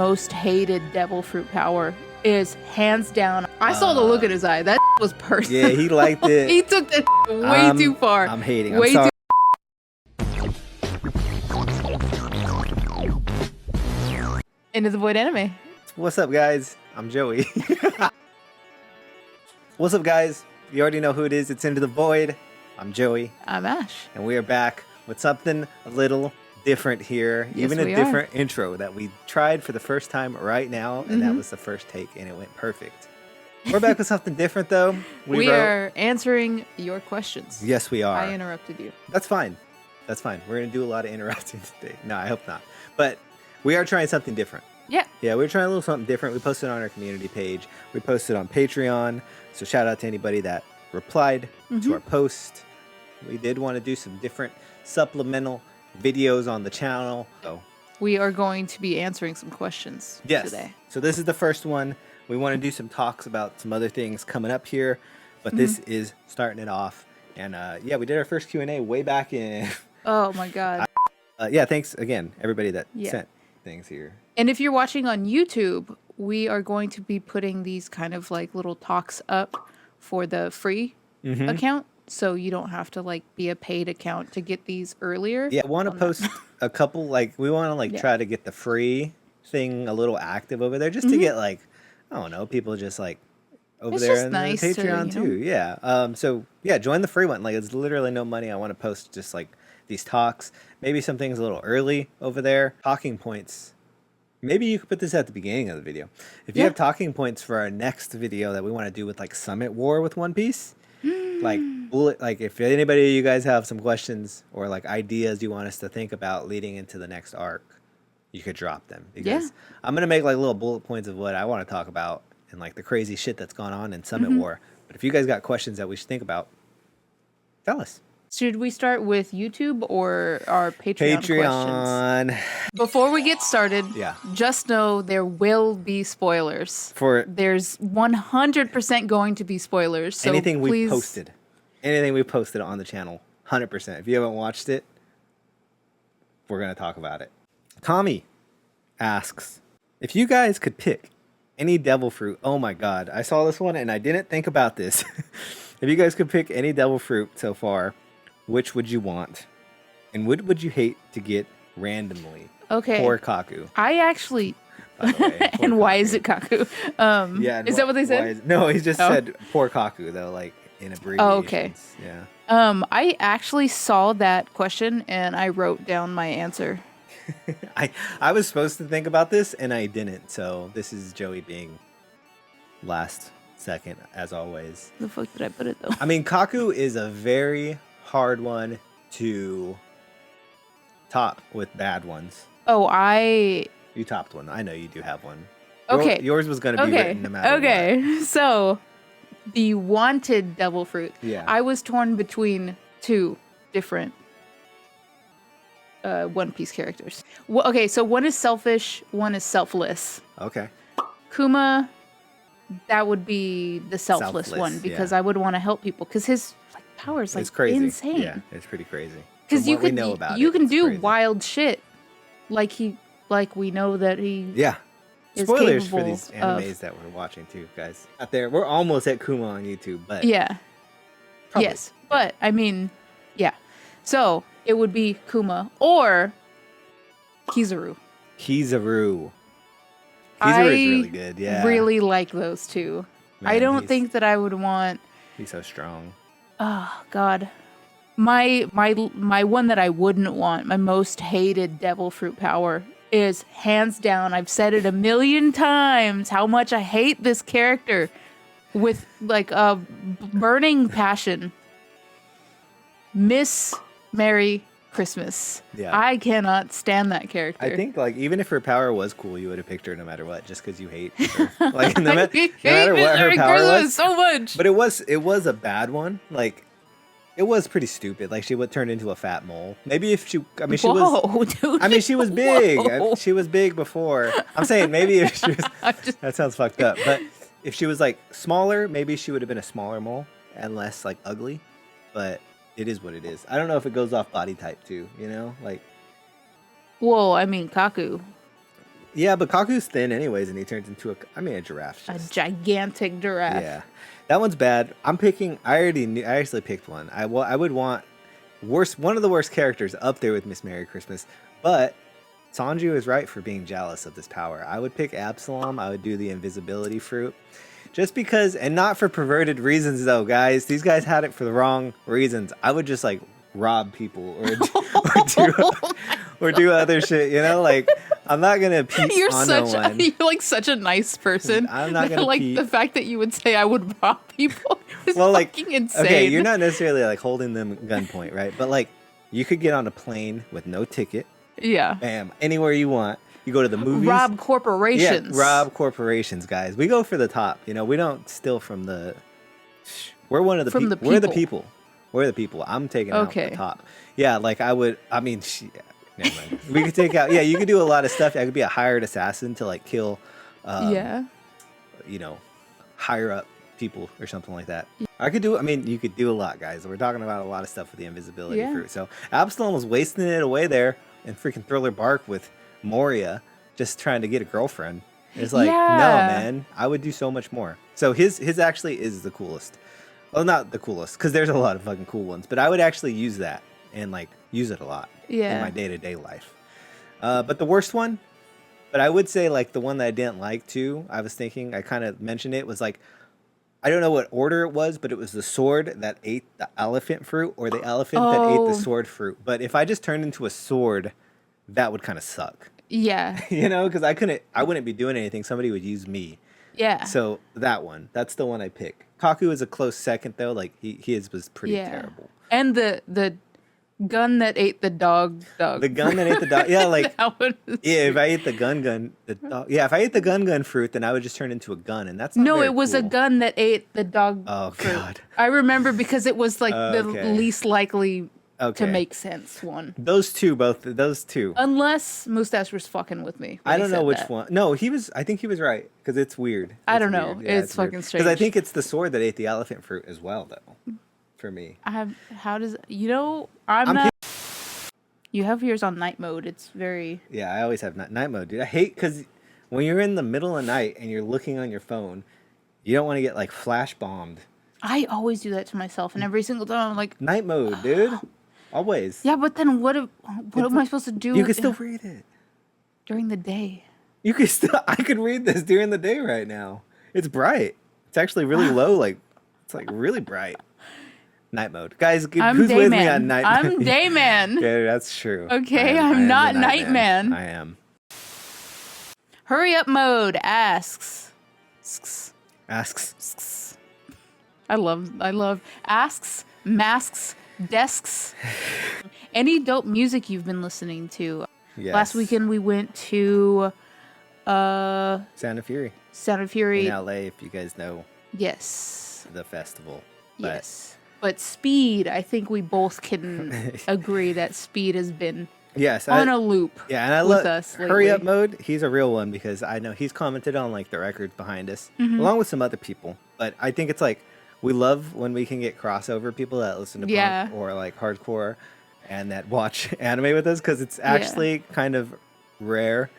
most hated devil fruit power is hands down. I saw the look in his eye. That was personal. Yeah, he liked it. He took that way too far. I'm hating. Way I'm sorry. Into the Void anime. What's up, guys? I'm Joey. What's up, guys? You already know who it is. It's Into the Void. I'm Joey. I'm Ash. And we are back with something a little different here. Yes, Even a we different intro that we tried for the first time right now. And that was the first take, and it went perfect. We're back with something different, though. We are answering your questions. Yes, we are. I interrupted you. That's fine. That's fine. We're going to do a lot of interrupting today. No, I hope not. But we are trying something different. Yeah. Yeah, we're trying a little something different. We posted on our community page. We posted on Patreon. So shout out to anybody that replied to our post. We did want to do some different supplemental videos on the channel. So We are going to be answering some questions today. So this is the first one. We want to do some talks about some other things coming up here. But this is starting it off. And yeah, we did our first Q&A way back in... Oh my God. yeah, thanks again, everybody that sent things here. And if you're watching on YouTube, we are going to be putting these kind of like little talks up for the free account. So you don't have to like be a paid account to get these earlier. Yeah, I want to post a couple, like we want to like try to get the free thing a little active over there just to get like, I don't know, people just like over It's there just in nice the Patreon to, you too. Yeah. So yeah, join the free one. Like it's literally no money. I want to post just like these talks, maybe some things a little early over there. Talking points. Maybe you could put this at the beginning of the video. If you have talking points for our next video that we want to do with like Summit War with One Piece, like bullet, like if anybody of you guys have some questions or like ideas you want us to think about leading into the next arc, you could drop them because I'm gonna make like little bullet points of what I want to talk about and like the crazy shit that's gone on in Summit War. But if you guys got questions that we should think about, tell us. Should we start with YouTube or our Patreon questions? Before we get started, just know there will be spoilers. There's 100% going to be spoilers. So anything we posted on the channel, 100%. If you haven't watched it, we're going to talk about it. Tommy asks, if you guys could pick any devil fruit, oh my God, I saw this one and I didn't think about this. If you guys could pick any devil fruit so far, which would you want? And what would you hate to get randomly? Okay. Poor Kaku. I actually... By the way, and why is it Kaku? Yeah. Is that what they said? No, he just said poor Kaku, though, like in abbreviations. Oh, okay. Yeah. I actually saw that question and I wrote down my answer. I was supposed to think about this and I didn't. So this is Joey being last second, as always. Where the fuck did I put it, though? I mean, Kaku is a very hard one to top with bad ones. Oh, You topped one. I know you do have one. Okay. Yours was going to be written no matter what. So the wanted devil fruit. Yeah. I was torn between two different One Piece characters. Well, okay, so one is selfish, one is selfless. Okay. Kuma, that would be the selfless one because I would want to help people because his power is like it's crazy. Insane. Yeah, it's pretty crazy. Because you can do crazy. wild shit, like we know that he. Yeah. Is Spoilers for capable these animes that we're watching too, guys. Out there, we're almost at Kuma on YouTube, but yeah. Probably. Yes, but I mean, yeah. So it would be Kuma or Kizaru. Kizaru is really good. Yeah. Really like those two. Man, I don't think that I would want. He's so strong. Oh God, my one that I wouldn't want, my most hated devil fruit power is hands down. I've said it a million times how much I hate this character with like a burning passion. Miss Merry Christmas. Yeah. I cannot stand that character. I think like even if her power was cool, you would have picked her no matter what, just because you hate her. Like no, I matter hate what her Miss power Merry was. Christmas so much. But it was a bad one. Like it was pretty stupid. Like she would turn into a fat mole. Maybe if she, I mean, she was. Dude. I mean, she was big. Whoa. She was big before. I'm saying maybe if she was. That sounds fucked up. But if she was like smaller, maybe she would have been a smaller mole and less like ugly. But it is what it is. I don't know if it goes off body type too. You know, like. Well, I mean, Kaku. Yeah, but Kaku's thin anyways, and he turns into a giraffe. A gigantic giraffe. Yeah, that one's bad. I'm picking. I actually picked one. I would want one of the worst characters up there with Miss Merry Christmas, but Sanju is right for being jealous of this power. I would pick Absalom. I would do the invisibility fruit. Just because, and not for perverted reasons though, guys. These guys had it for the wrong reasons. I would just like rob people or do other shit, you know? Like, I'm not gonna peep on no one. You're like such a nice person. I'm not gonna like peep. the fact that you would say I would rob people is Well, like, fucking insane. okay, you're not necessarily like holding them gunpoint, right? But like, you could get on a plane with no ticket. Yeah. Bam, anywhere you want. You go to the movies. Rob corporations. Yeah, rob corporations, guys. We go for the top. You know, we don't steal from the. We're one of the people. We're the people. We're the people. I'm taking out the top. Yeah, like I would. I mean, never mind. We could take out. Yeah, you could do a lot of stuff. I could be a hired assassin to like kill. Yeah. You know, higher up people or something like that. I could do. I mean, you could do a lot, guys. We're talking about a lot of stuff with the invisibility fruit. So Absalom was wasting it away there in freaking Thriller Bark with Moria, just trying to get a girlfriend. It's like, no, man, I would do so much more. So his actually is the coolest. Well, not the coolest, because there's a lot of fucking cool ones, but I would actually use that and like use it a lot in my day-to-day life. But the worst one, but I would say like the one that I didn't like too, I was thinking, I kind of mentioned it, was like, I don't know what order it was, but it was the sword that ate the elephant fruit or the elephant that ate the sword fruit. But if I just turned into a sword, that would kind of suck. Yeah. You know, because I wouldn't be doing anything. Somebody would use me. Yeah. So that's the one I pick. Kaku is a close second though. Like his was pretty terrible. And the gun that ate the dog. The gun that ate the dog. Yeah, like if I ate the gun, the dog. Yeah, if I ate the gun fruit, then I would just turn into a gun, and that's not it was a gun that ate the dog. Oh fruit. God. I remember because it was like the least likely to make sense one. Those two. Unless Mustache was fucking with me. I don't know which one. No, he was. I think he was right because it's weird. I don't know. Yeah, it's fucking strange. Because I think it's the sword that ate the elephant fruit as well, though. For me. I'm not. You have yours on night mode. It's very. Yeah, I always have night mode, dude. I hate because when you're in the middle of the night and you're looking on your phone, you don't want to get like flash bombed. I always do that to myself, and every single time I'm like, night mode, dude. Always. Yeah, but then what am I supposed to do? You can still read it during the day. You can still. I could read this during the day right now. It's bright. It's actually really low. Like it's like really bright. Night mode, guys. Who's with me on night mode? I'm day man. Yeah, that's true. Okay, I'm not night man. I am. Hurry up mode asks. I love asks, masks, desks. Any dope music you've been listening to? Yes. Last weekend we went to Sound of Fury in LA, if you guys know. Yes. The festival. Yes. But Speed, I think we both can agree that Speed has been on a loop. Yeah, and I love us Hurry Up Mode. He's a real one because I know he's commented on like the records behind us, along with some other people. But I think it's like we love when we can get crossover people that listen to punk or like hardcore and that watch anime with us, because it's actually kind of rare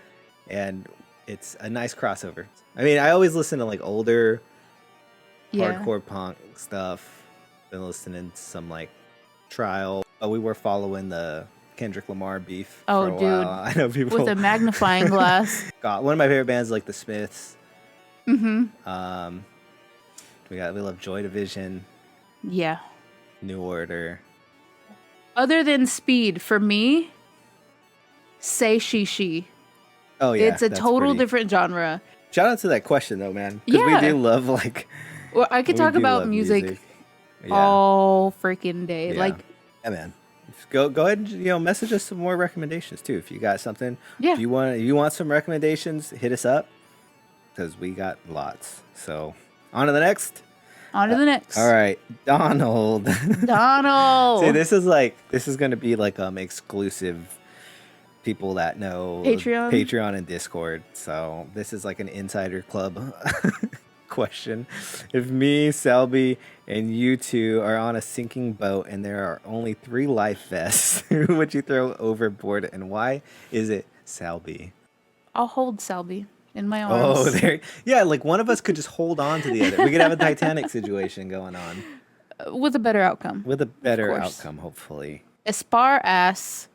and it's a nice crossover. I mean, I always listen to like older hardcore punk stuff. Been listening to some like Trial. We were following the Kendrick Lamar beef for a while. I know people with a magnifying glass. God, one of my favorite bands is like the Smiths. We love Joy Division. Yeah. New Order. Other than Speed, for me, Say She. Oh yeah, it's a total different genre. Shout out to that question though, man, because we do love like. Well, I could talk about music. All freaking day. Like, yeah, man. Go ahead and message us some more recommendations too if you got something. Yeah. If you want some recommendations, hit us up because we got lots. So on to the next. All right, Donald. Donald. See, this is gonna be like exclusive people that know Patreon and Discord. So this is like an insider club. Question. If me, Selby, and you two are on a sinking boat and there are only 3 life vests, who would you throw overboard and why is it Selby? I'll hold Selby in my Oh, arms. there. Yeah, like one of us could just hold on to the other. We could have a Titanic situation going on With a better outcome. with a better course. outcome, hopefully. Aspar asks,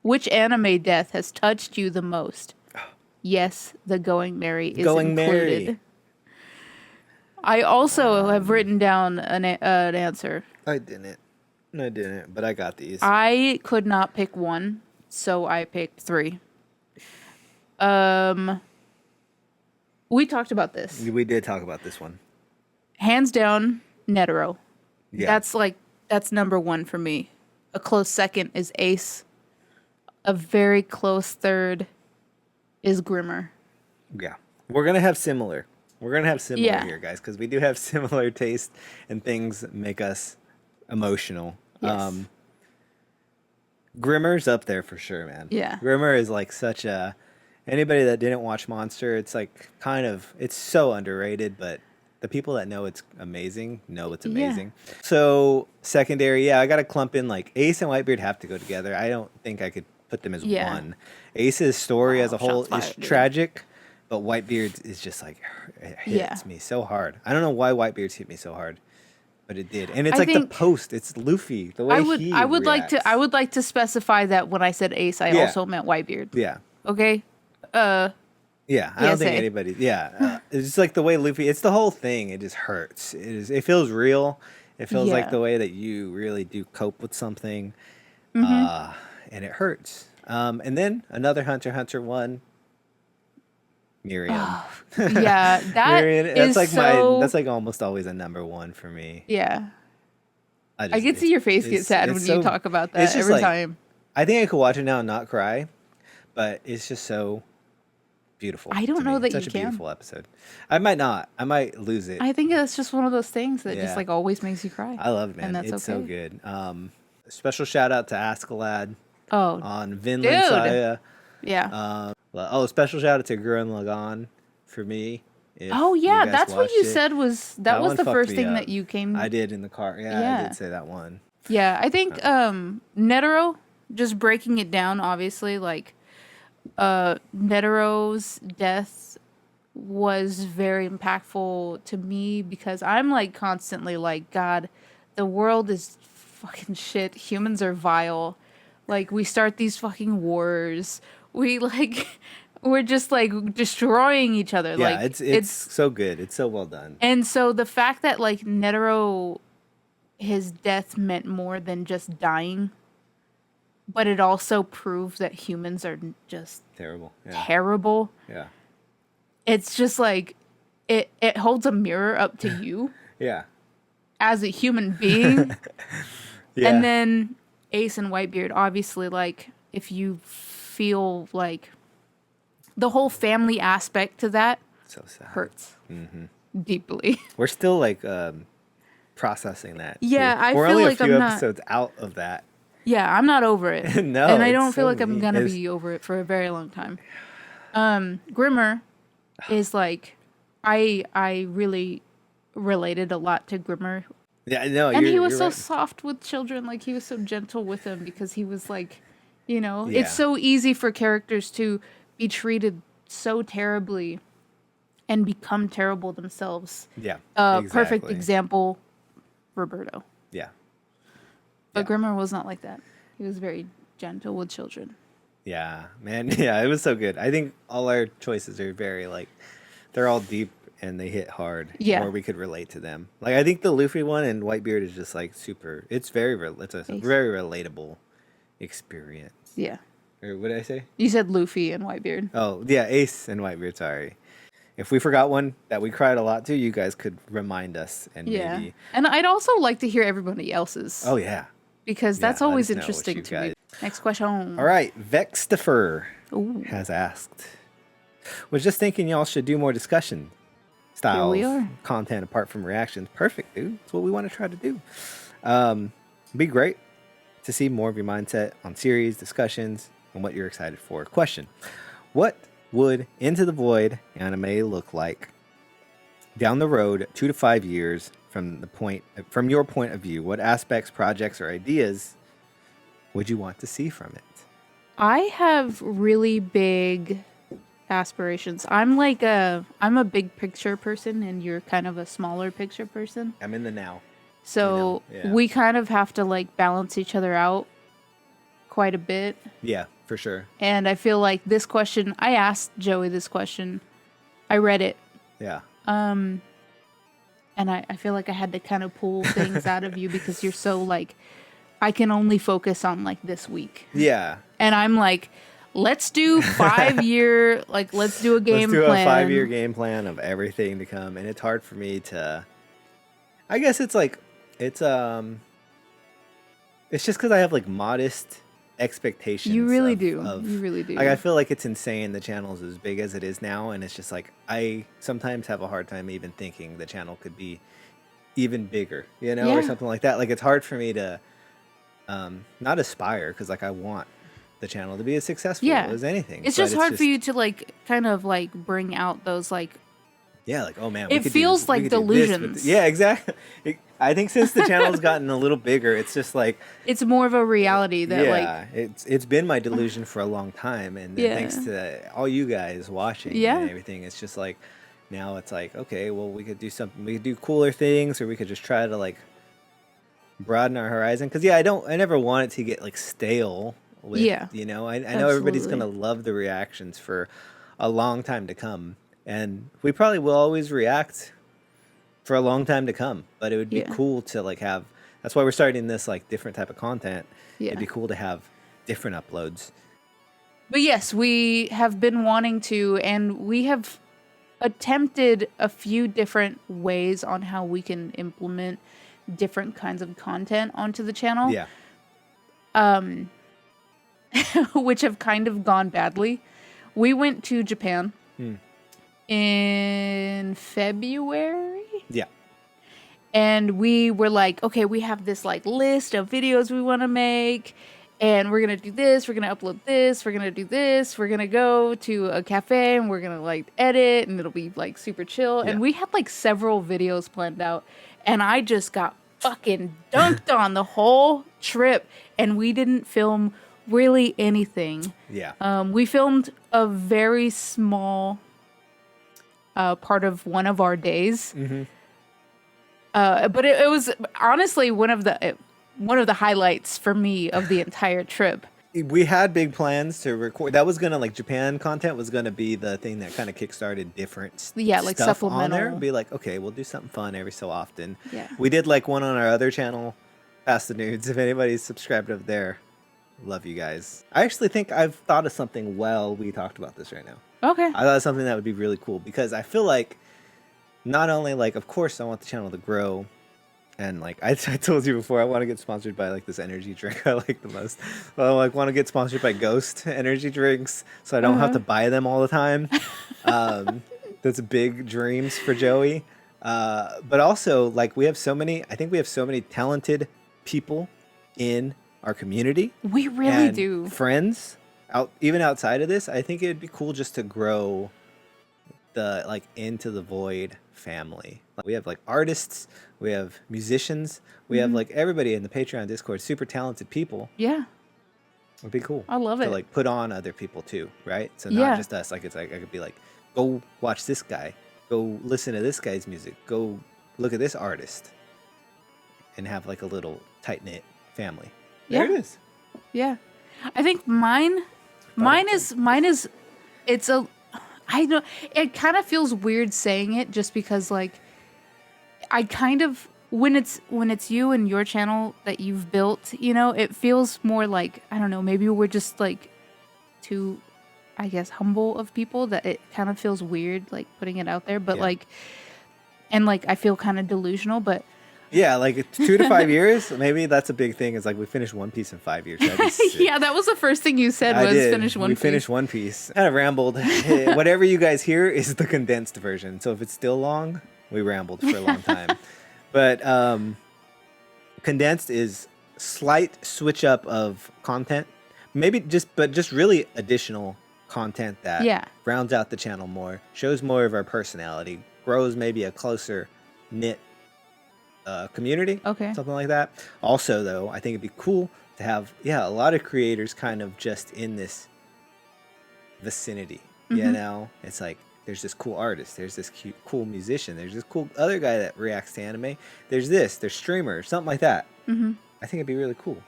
which anime death has touched you the most? Yes, the Going Merry is Going included. Merry. I also have written down an answer. I didn't. But I got these. I could not pick one, so I picked 3. We talked about this. We did talk about this one. Hands down, Netero. Yeah. That's number 1 for me. A close second is Ace. A very close third is Grimmer. Yeah. We're going to have similar. We're going to have similar Yeah. here, guys, because we do have similar taste and things that make us emotional. Yes. Grimmer's up there for sure, man. Yeah. Grimmer is like such a... Anybody that didn't watch Monster, it's like it's so underrated, but the people that know it's amazing know it's amazing. Yeah. So secondary, I got to clump in like Ace and Whitebeard have to go together. I don't think I could put them as one. Ace's story as a whole is tragic, but Whitebeard's is just like, it hits me so hard. I don't know why Whitebeard's hit me so hard, but it did. And it's the post. It's Luffy. The way I would reacts. like to specify that when I said Ace, I also meant Whitebeard. Yeah. Okay. I don't think anybody. Yeah, it's just like the way Luffy. It's the whole thing. It just hurts. It feels real. It feels like the way that you really do cope with something, and it hurts. And then another Hunter x Hunter one. Miriam. Yeah, that's that's like almost always a number 1 for me. Yeah. I can see your face get sad when you talk about that every time. I think I could watch it now and not cry, but it's just so beautiful. I don't know that Such you a can. beautiful episode. I might not. I might lose it. I think that's just one of those things that just like always makes you cry. I love it, man. And that's it's so good. Special shout out to Askeladd. On Vinland Saga. Yeah. Special shout out to Gurren Lagann for me. That's what you said was that was the first thing that you came. I did in the car. Yeah, I did say that one. Yeah, I think Netero, just breaking it down, obviously, like Netero's death was very impactful to me because I'm like constantly like, God, the world is fucking shit. Humans are vile. Like, we start these fucking wars. We're just like destroying each other. Yeah, like it's so good. It's so well done. And so the fact that like Netero, his death meant more than just dying, but it also proved that humans are just terrible. Yeah. It's just like it holds a mirror up to you. Yeah. As a human being. Yeah. And then Ace and Whitebeard, obviously, like, if you feel like the whole family aspect to that hurts deeply. We're still like processing that. Yeah, too. I We're feel only like a few I'm episodes out of that. Yeah, I'm not over it. No, and I don't feel so like I'm gonna be over it for a very long time. Grimmer is like, I really related a lot to Grimmer. Yeah, no, and he was you're so right. soft with children. Like, he was so gentle with them because he was like, it's so easy for characters to be treated so terribly and become terrible themselves. Yeah, Perfect example, Roberto. Yeah. But Grimmer was not like that. He was very gentle with children. Yeah, man. Yeah, it was so good. I think all our choices are very like, they're all deep and they hit hard. Yeah. Or we could relate to them. Like, I think the Luffy one and Whitebeard is just like super. It's a very relatable experience. Yeah. Or what did I say? You said Luffy and Whitebeard. Oh, yeah, Ace and Whitebeard, sorry. If we forgot one that we cried a lot to, you guys could remind us and maybe. And I'd also like to hear everybody else's. Oh, yeah. Because that's let always us know what interesting you to guys- me. Next question. All right, Vextifer Ooh. has asked. Was just thinking y'all should do more discussion styles, Here we are. content apart from reactions. Perfect, dude. That's what we want to try to do. Be great to see more of your mindset on series, discussions, and what you're excited for. Question: what would Into the Void anime look like down the road 2 to 5 years from your point of view? What aspects, projects, or ideas would you want to see from it? I have really big aspirations. I'm a big picture person and you're kind of a smaller picture person. I'm in the now. So Yeah. we kind of have to like balance each other out quite a bit. Yeah, for sure. And I feel like this question, I asked Joey this question. I read it. Yeah. And I feel like I had to kind of pull things out of you because you're so like, I can only focus on like this week. Yeah. And I'm like, let's do 5-year, like let's do a game plan. Let's do a 5-year game plan of everything to come. And it's hard for me to, I guess it's like, it's just because I have like modest expectations. You really of, do. Of, you really do. Like, I feel like it's insane the channel's as big as it is now, and it's just like I sometimes have a hard time even thinking the channel could be even bigger, you know, or Yeah. something like that. Like, it's hard for me to not aspire, because like I want the channel to be as successful as anything. It's but just hard for you to like kind of like bring out those like yeah, like, oh man, It feels like delusions. Yeah, exactly. I think since the channel's gotten a little bigger, it's just like it's more of a reality that like it's been my delusion for a long time, and then thanks to all you guys watching and everything, it's just like now it's like, okay, well, we could do something, we could do cooler things, or we could just try to like broaden our horizon. Because I never want it to get like stale with, you know, I know everybody's gonna love the reactions for a long time to come, and we probably will always react for a long time to come, but it would be cool to like have, that's why we're starting this like different type of content. It'd be cool to have different uploads. But yes, we have been wanting to, and we have attempted a few different ways on how we can implement different kinds of content onto the channel. Yeah. Which have kind of gone badly. We went to Japan in February. Yeah. And we were like, okay, we have this like list of videos we want to make, and we're going to do this, we're going to upload this, we're going to do this, we're going to go to a cafe and we're going to like edit and it'll be like super chill. Yeah. And we had like several videos planned out, and I just got fucking dunked on the whole trip, and we didn't film really anything. Yeah. We filmed a very small part of one of our days. But it was honestly one of the highlights for me of the entire trip. We had big plans to record. That was gonna, like, Japan content was gonna be the thing that kind of kickstarted different like stuff on supplemental. there. Be like, okay, we'll do something fun every so often. Yeah. We did like one on our other channel, Past the Nudes. If anybody's subscribed up there, love you guys. I actually think I've thought of something while we talked about this right now. Okay. I thought of something that would be really cool, because I feel like not only, like, of course I want the channel to grow, and like I told you before, I want to get sponsored by like this energy drink I like the most. I like want to get sponsored by Ghost energy drinks, so I don't have to buy them all the time. That's big dreams for Joey. But also, like, I think we have so many talented people in our community. We really and do. Friends even outside of this. I think it'd be cool just to grow the like Into the Void family. Like, we have like artists, we have musicians, we have like everybody in the Patreon Discord, super talented people. Yeah. It'd be cool. I love to it. like put on other people too, right? So not just us. Like, it's like I could be like, go watch this guy, go listen to this guy's music, go look at this artist, and have like a little tight knit family. There it is. Yeah. I think mine is it's a I know it kind of feels weird saying it, just because like I kind of when it's you and your channel that you've built, you know, it feels more like, I don't know, maybe we're just like too, I guess, humble of people, that it kind of feels weird like putting it out there, but like, and like I feel kind of delusional, but yeah, like 2 to 5 years, maybe that's a big thing. Is like we finished One Piece in 5 years. Yeah, that was the first thing you said was finish One Piece. We finished One Piece. Kind of rambled. Whatever you guys hear is the condensed version. So if it's still long, we rambled for a long time. But condensed is slight switch up of content. Maybe just really additional content that rounds out the channel more, shows more of our personality, grows maybe a closer knit community, something like that. Also, though, I think it'd be cool to have, yeah, a lot of creators kind of just in this vicinity, you know? It's like, there's this cool artist, there's this cute, cool musician, there's this cool other guy that reacts to anime, there's streamers, something like that. I think it'd be really cool.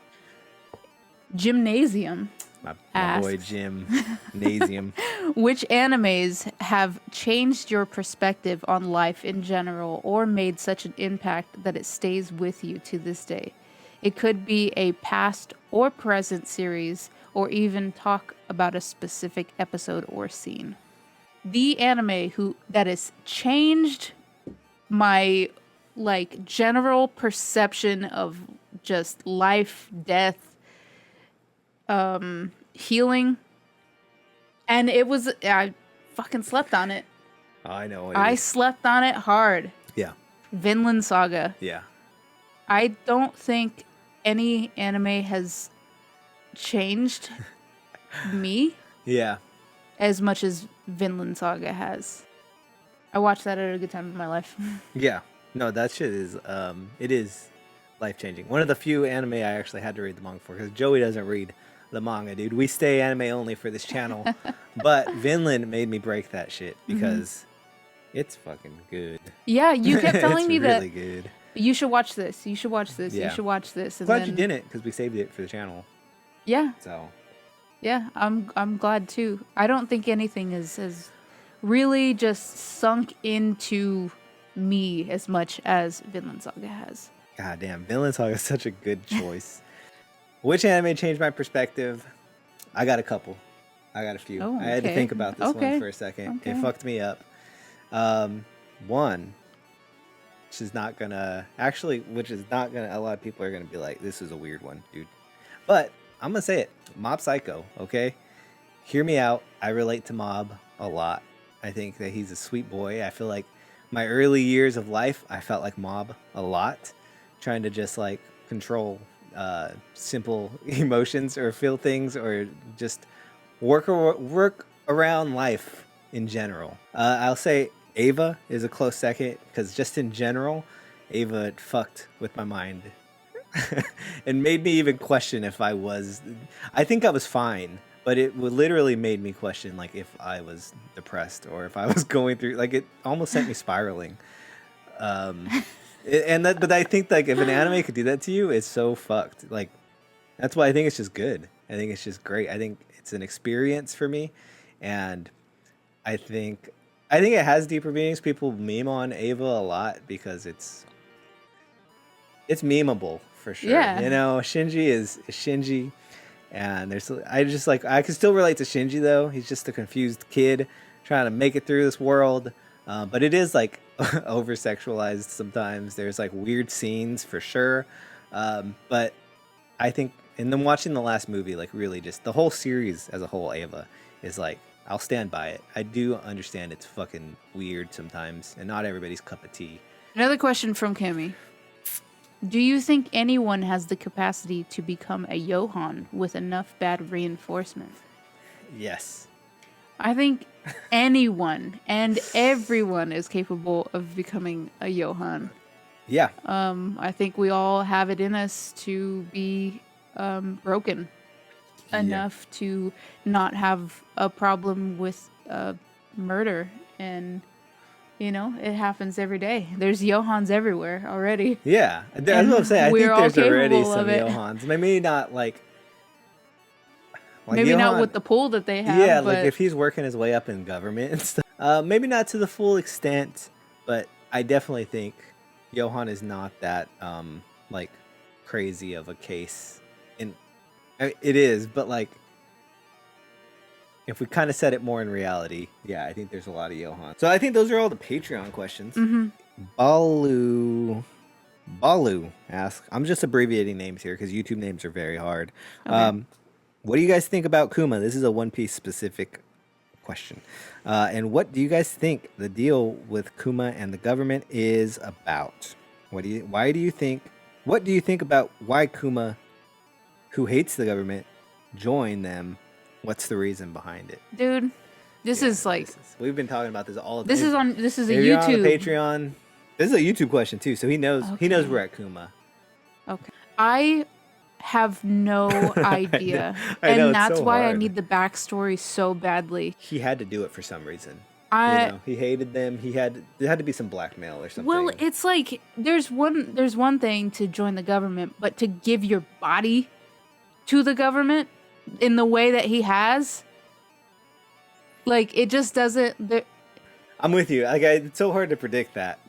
Gymnasium My boy asks, Gymnasium. which animes have changed your perspective on life in general or made such an impact that it stays with you to this day? It could be a past or present series, or even talk about a specific episode or scene. The anime that has changed my like general perception of just life, death, healing, and I fucking slept on it. I know. I slept on it hard. Yeah. Vinland Saga. Yeah. I don't think any anime has changed me Yeah. as much as Vinland Saga has. I watched that at a good time in my life. Yeah. No, that shit is it is life changing. One of the few anime I actually had to read the manga for, because Joey doesn't read the manga, dude. We stay anime only for this channel. But Vinland made me break that shit because it's fucking good. Yeah, you kept telling me really that good. you should watch this. You should watch this. Yeah. You should watch this. And Glad then, you didn't, because we saved it for the channel. Yeah, So yeah. I'm glad too. I don't think anything has really just sunk into me as much as Vinland Saga has. God damn, Vinland Saga is such a good choice. Which anime changed my perspective? I got a couple. I got a few. Oh, I had to okay. think about this Okay. one for a second. It Okay. fucked me up. One, which is not gonna a lot of people are gonna be like, this is a weird one, dude. But I'm gonna say it. Mob Psycho, okay? Hear me out. I relate to Mob a lot. I think that he's a sweet boy. I feel like my early years of life, I felt like Mob a lot, trying to just like control simple emotions or feel things or just work around life in general. I'll say Ava is a close second, because just in general, Ava fucked with my mind and made me even question if I think I was fine, but it literally made me question like if I was depressed or if I was going through, like, it almost sent me spiraling. But I think like if an anime could do that to you, it's so fucked. Like, that's why I think it's just good. I think it's just great. I think it's an experience for me, and I think it has deeper meanings. People meme on Ava a lot because it's memeable for sure. Yeah. You know, Shinji is Shinji, and I can still relate to Shinji though. He's just a confused kid trying to make it through this world. But it is like over sexualized sometimes. There's like weird scenes for sure. But I think, and then watching the last movie, like really just the whole series as a whole, Ava is like, I'll stand by it. I do understand it's fucking weird sometimes and not everybody's cup of tea. Another question from Kimmy. Do you think anyone has the capacity to become a Johan with enough bad reinforcement? Yes. I think anyone and everyone is capable of becoming a Johan. Yeah. I think we all have it in us to be broken enough to not have a problem with murder. And, you know, it happens every day. There's Johans everywhere already. Yeah. That's what I'm saying. I think we're all there's already capable some of it. Johans. Maybe not like Maybe not Johan- with the pull that they have. Yeah, but like if he's working his way up in government and stuff. Maybe not to the full extent, but I definitely think Johan is not that like crazy of a case. It is, but like if we kind of set it more in reality, yeah, I think there's a lot of Johan. So I think those are all the Patreon questions. Balu asks, I'm just abbreviating names here because YouTube names are very hard. Okay. What do you guys think about Kuma? This is a One Piece specific question. And what do you guys think the deal with Kuma and the government is about? What do you think about why Kuma, who hates the government, joined them? What's the reason behind it? dude, this is like We've been talking about this all the this time. is a If you're on the YouTube. Patreon. This is a YouTube question too, so he knows Okay. we're at Kuma. Okay. I have no idea. I know, And it's that's so why I hard. need the backstory so badly. He had to do it for some reason. I He hated them. There had to be some blackmail or something. well, it's like there's one thing to join the government, but to give your body to the government in the way that he has, like it just doesn't. I'm with you. It's so hard to predict that.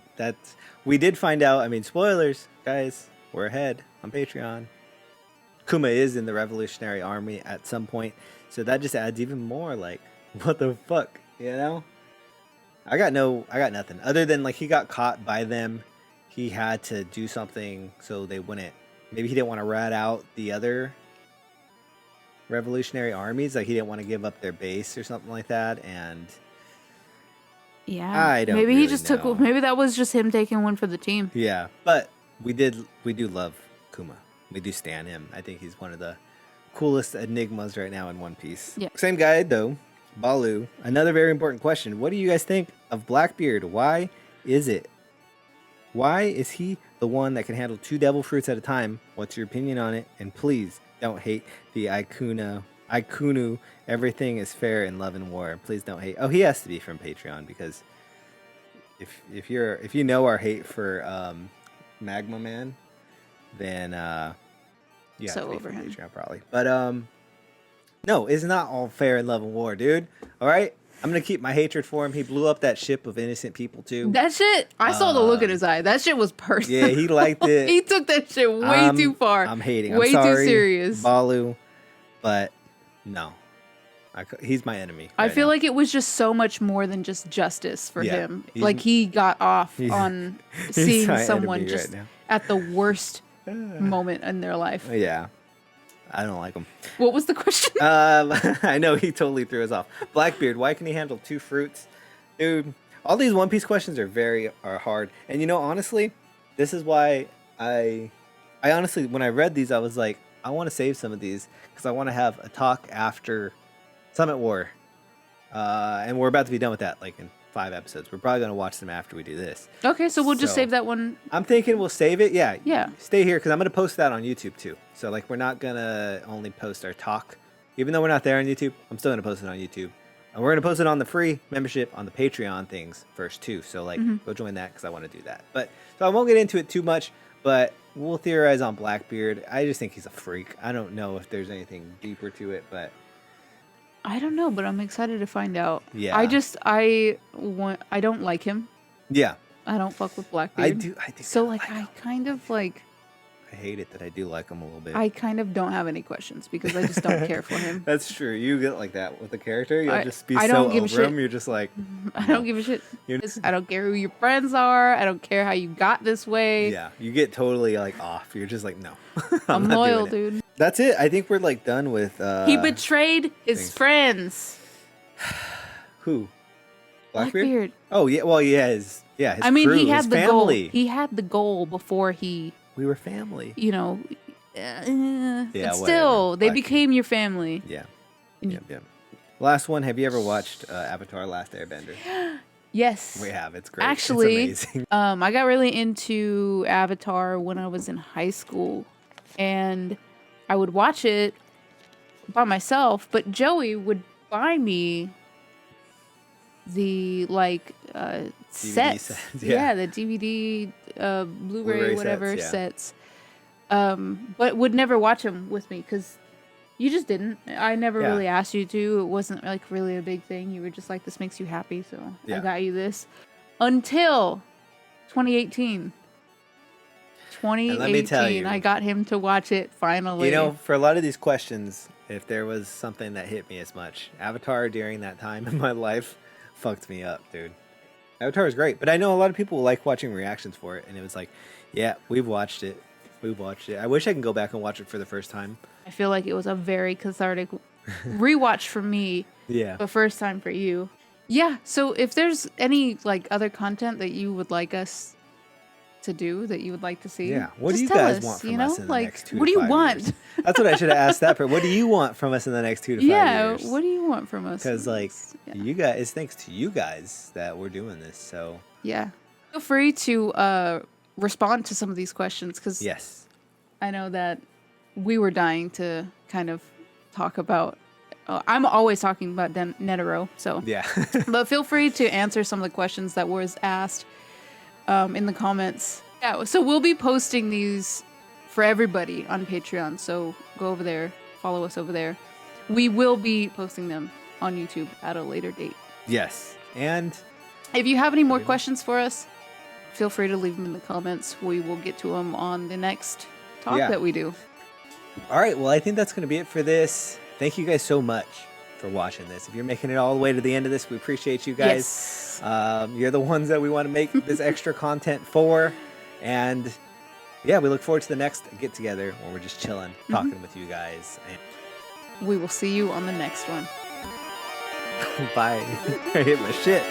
We did find out. I mean, spoilers, guys. We're ahead on Patreon. Kuma is in the Revolutionary Army at some point, so that just adds even more. Like, what the fuck, you know? I got nothing other than like he got caught by them. He had to do something so they wouldn't. Maybe he didn't want to rat out the other revolutionary armies. Like he didn't want to give up their base or something like that. And Yeah, I don't maybe he really just know. took. Maybe that was just him taking one for the team. Yeah, but we do love Kuma. We do stan him. I think he's one of the coolest enigmas right now in One Piece. Yeah. Same guy though, Balu. Another very important question. What do you guys think of Blackbeard? Why is it? Why is he the one that can handle 2 devil fruits at a time? What's your opinion on it? And please don't hate the Aikunu. Everything is fair in love and war. Please don't hate. Oh, he has to be from Patreon because if you know our hate for Magma Man, then you have So to be over from him. Patreon probably. But no, it's not all fair in love and war, dude. All right, I'm gonna keep my hatred for him. He blew up that ship of innocent people too. That shit, I saw the look in his eye. That shit was personal. Yeah, he liked it. He took that shit way too far. I'm hating. Way I'm sorry, too serious. Balu, but no, he's my enemy. I right feel now. like it was just so much more than just justice for Yeah, him. he's- Like he got off he's- on he's seeing my someone enemy just right now. at the worst moment in their life. Yeah, I don't like him. What was the question? I know he totally threw us off. Blackbeard, why can he handle 2 fruits, dude? All these One Piece questions are hard, and you know, honestly, this is why I honestly, when I read these, I was like, I want to save some of these because I want to have a talk after Summit War, and we're about to be done with that, like in 5 episodes. We're probably gonna watch them after we do this. Okay, so we'll just So- save that one. I'm thinking we'll save it. Yeah. Yeah. Stay here because I'm gonna post that on YouTube too. So like we're not gonna only post our talk, even though we're not there on YouTube. I'm still gonna post it on YouTube, and we're gonna post it on the free membership on the Patreon things first too. So like go join that because I want to do that. But so I won't get into it too much. But we'll theorize on Blackbeard. I just think he's a freak. I don't know if there's anything deeper to it, but I don't know, but I'm excited to find out. Yeah. I don't like him. yeah, I don't fuck with Blackbeard. I do. So like I kind of like I hate it that I do like him a little bit. I kind of don't have any questions because I just don't care for him. That's true. You get like that with the character. You'll I- just be I so don't give a over shit. him. You're just like, I don't give a shit. You're- I don't care who your friends are. I don't care how you got this way. yeah. You get totally like off. You're just like, no. I'm not loyal, doing it. dude. That's it. I think we're like done with. He betrayed his things. friends. Who? Blackbeard? Blackbeard. Oh yeah. Well, yeah. His I mean, crew, he had his the family. goal. He had the goal before he, We were family. you know. Yeah, But still, whatever. they Blackbeard. became your family. Yeah. And Yep. Yep. Last one. Have you ever watched Avatar: Last Airbender? Yes. We have. It's great. Actually, it's amazing. I got really into Avatar when I was in high school, and I would watch it by myself. But Joey would buy me the sets, sets, yeah. yeah. The DVD, Blu-ray, Blu-ray whatever sets, yeah. sets. But would never watch them with me because you just didn't. I never Yeah. really asked you to. It wasn't like really a big thing. You were just like, this makes you happy, so Yeah. I got you this. Until 2018. And let me tell you, I got him to watch it finally. You know, for a lot of these questions, if there was something that hit me as much, Avatar during that time in my life fucked me up, dude. Avatar was great, but I know a lot of people like watching reactions for it, and it was like, yeah, we've watched it. We've watched it. I wish I can go back and watch it for the first time. I feel like it was a very cathartic rewatch for me, Yeah. but first time for you. Yeah, so if there's any like other content that you would like us to do, that you would like to see, Yeah. What do just you tell guys us, want from you know? us in the like, next 2 to what do you 5 want? years? That's what I should have asked that person. What do you want from us in the next 2 to 5 Yeah, years? what do you want from us? Because like Yeah. you guys, it's thanks to you guys that we're doing this. So Yeah. Feel free to respond to some of these questions because yes, I know that we were dying to kind of talk about. I'm always talking about Netero, so Yeah. but feel free to answer some of the questions that was asked in the comments. Yeah, so we'll be posting these for everybody on Patreon. So go over there, follow us over there. We will be posting them on YouTube at a later date. Yes. And if you have any more questions for us, feel free to leave them in the comments. We will get to them on the next talk that we do. All right. Well, I think that's going to be it for this. Thank you guys so much for watching this. If you're making it all the way to the end of this, we appreciate you guys. Yes. You're the ones that we want to make this extra content for. And yeah, we look forward to the next get together where we're just chilling, talking with you guys. And we will see you on the next one. bye. I hit my shit.